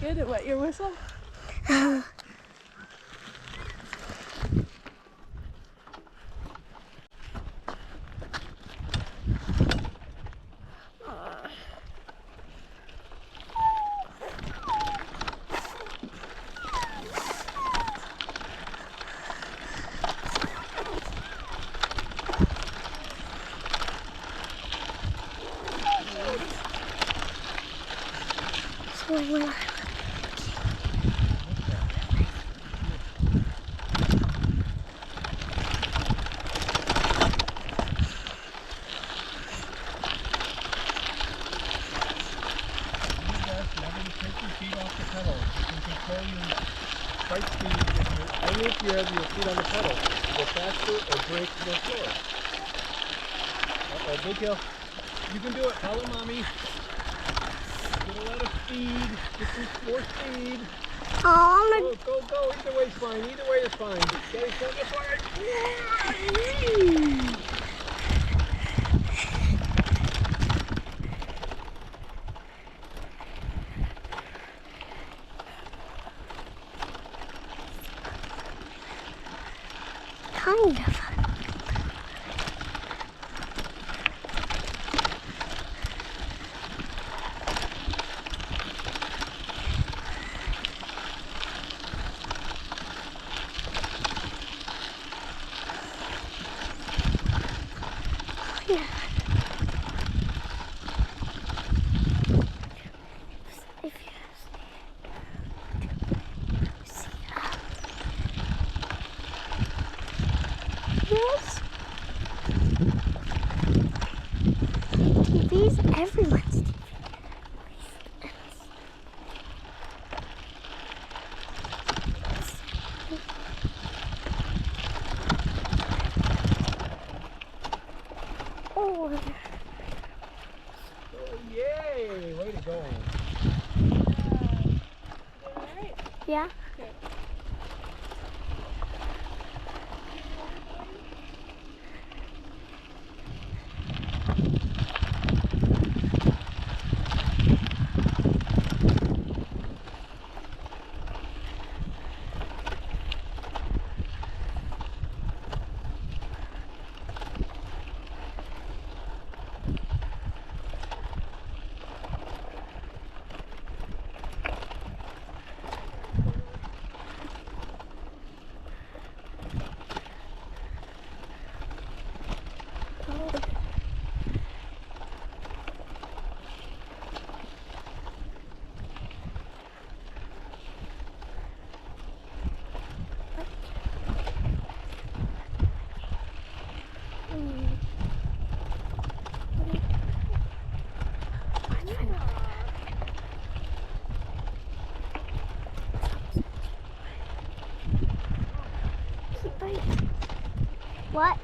good at wet your whistle? Only if you have your feet on the pedal. Go faster or brake to go slower. Uh-oh, big hill. You can do it. Follow mommy. Get a lot of speed. Get some more speed. Oh, Go. Either way is fine. Either way is fine. Daddy's going this way. kind of. TV's everyone's TV. Oh, yay! Way to go. Alright? yeah. Okay. What?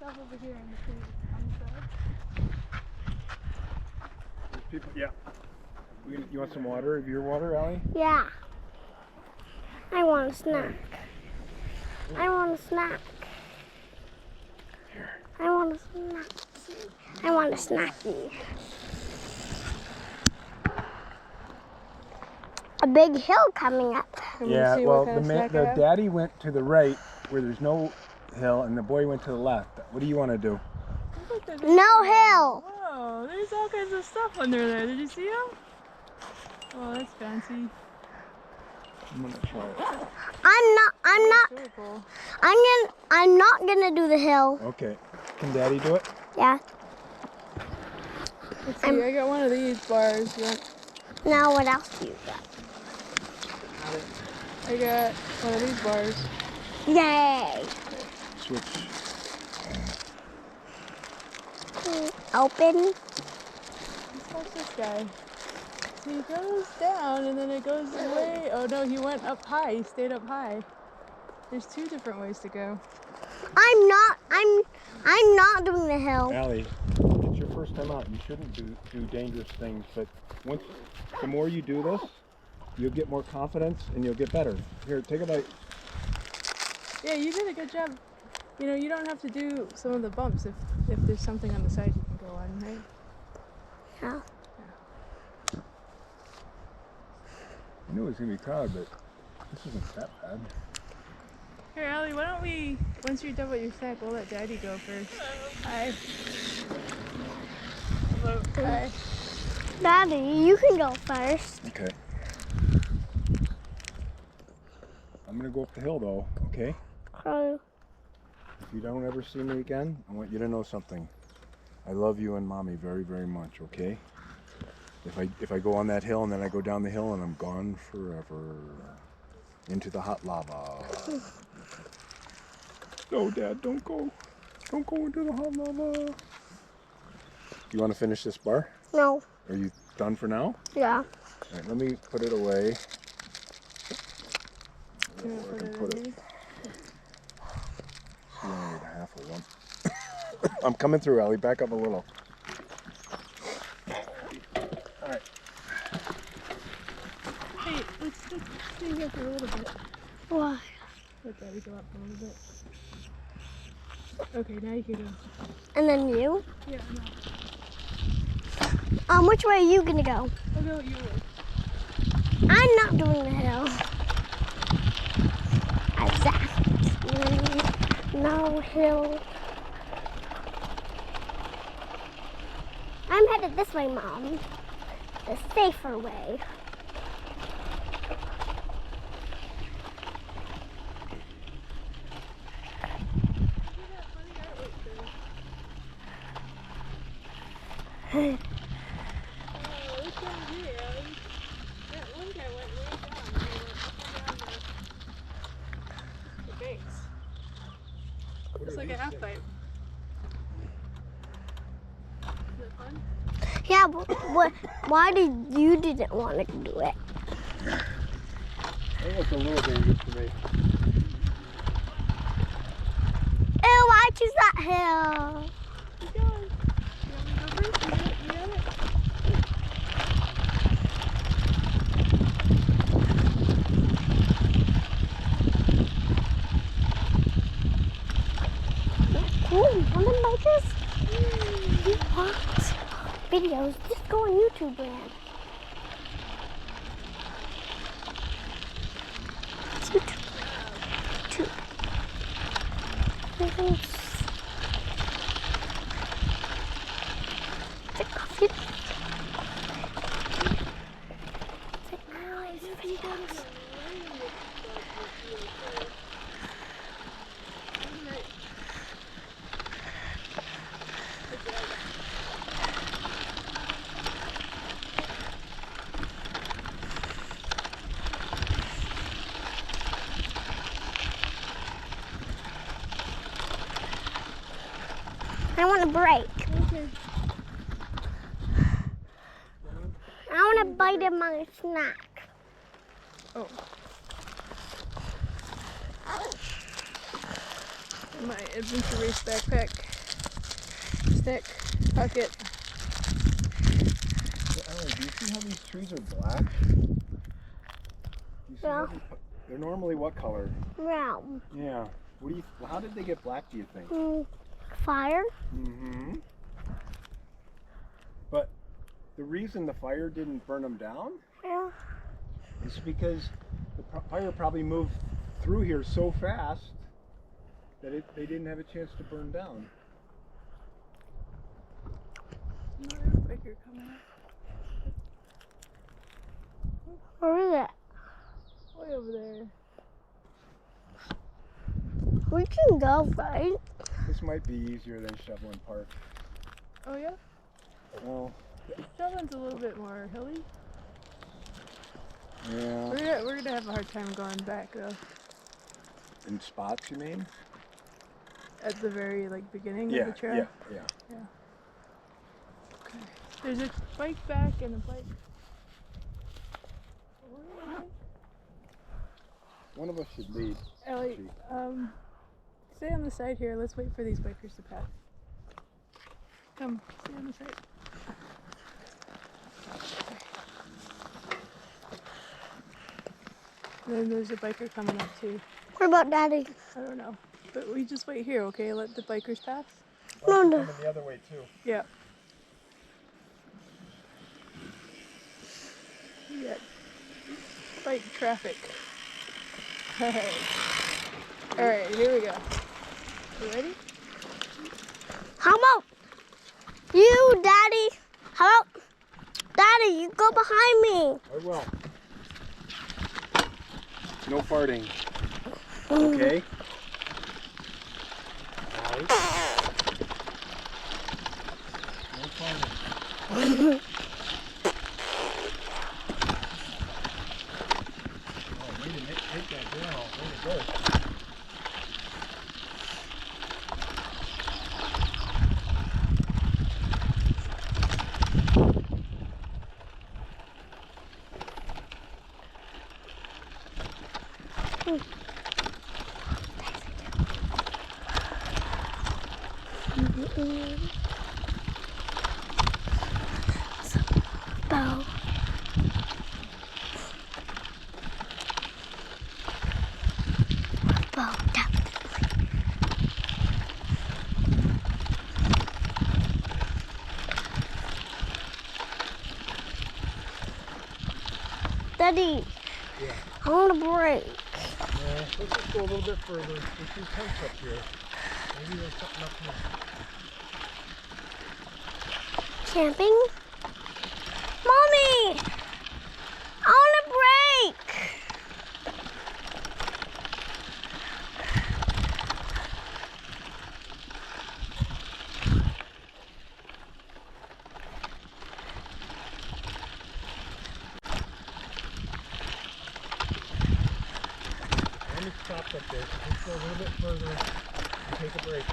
Over here in the tree on the side. People, yeah. You want some water? Of your water, Allie? Yeah. I want a snack. I want a snack. I want a snack. I want a snacky. A big hill coming up. Yeah, well, the daddy went to the right where there's no hill, and the boy went to the left. What do you want to do? No hill. Whoa, there's all kinds of stuff under there. Did you see them? Oh, that's fancy. I'm gonna try it. I'm not gonna do the hill. Okay. Can Daddy do it? Yeah. Let's see, I got one of these bars. Now what else do you got? I got one of these bars. Yay. Switch. Open. Watch this guy. So he goes down and then it goes away. Oh no, he went up high. He stayed up high. There's two different ways to go. I'm not doing the hill. Allie, it's your first time out. You shouldn't do dangerous things, but the more you do this, you'll get more confidence and you'll get better. Here, take a bite. Yeah, you did a good job. You know, you don't have to do some of the bumps if there's something on the side you can go on, right? Yeah. I knew it was going to be crowded, but this isn't that bad. Here, Allie, why don't we, once you're done with your snack, we'll let Daddy go first. Hi. Hello. Hi. Daddy, you can go first. Okay. I'm going to go up the hill, though, okay? Oh. If you don't ever see me again, I want you to know something. I love you and Mommy very, very much, okay? If I go on that hill and then I go down the hill and I'm gone forever into the hot lava. No, Dad, don't go. Don't go into the hot lava. You want to finish this bar? No. Are you done for now? Yeah. All right, let me put it away. You want to put it in here? You only need half of one. I'm coming through, Ellie. Back up a little. All right. Hey, let's stay here for a little bit. Why? Let Daddy go up a little bit. Okay, now you can go. And then you? Yeah, no. Which way are you gonna go? I'll go your way. I'm not doing the hill. Exactly. No hill. I'm headed this way, Mom. The safer way. It's like a half pipe. Is it fun? Yeah, but why didn't want to do it? I think it's a little dangerous for me. Ew, I choose that hill. Keep going. You want me to go first? You got it? Cool, mountain bikers? What? Videos, just go on YouTube, man. YouTube. Check off it. Videos. I want a break. Okay. I want to bite in my snack. Oh. My adventure race backpack. Stick. Pocket. Ellie, do you see how these trees are black? You see Yeah. They're normally what color? Brown. Yeah. How did they get black, do you think? Fire? Mm-hmm. But the reason the fire didn't burn them down Yeah. is because the fire probably moved through here so fast that they didn't have a chance to burn down. Another biker coming up. Where is it? Way over there. We can go, right? This might be easier than Shoveling Park. Oh yeah? Well, Shelvin's a little bit more hilly. yeah. We're gonna have a hard time going back though. In spots, you mean? At the very beginning Yeah, of the trail. yeah. Okay. There's a bike back and a bike. One of us should lead. Ellie, stay on the side here. Let's wait for these bikers to pass. Come, stay on the side. And then there's a biker coming up too. What about Daddy? I don't know. But we just wait here, okay? Let the bikers pass. No, Bikes are no. coming the other way too. Yeah. We got bike traffic. Alright, here we go. You ready? How about you, Daddy? How about Daddy? You go behind me. I will. No farting. Okay? Right. No farting. Oh, way to take that down. Way to go. Bow. Bow down. Daddy, Yeah. I want a break. Let's just go a little bit further. There's some tents up here. Maybe there's something up here. Camping? Mommy! I want a break! Let me stop up there. Let's go a little bit further and take a break.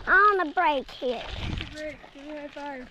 I want a break here. Great. Give me a high five.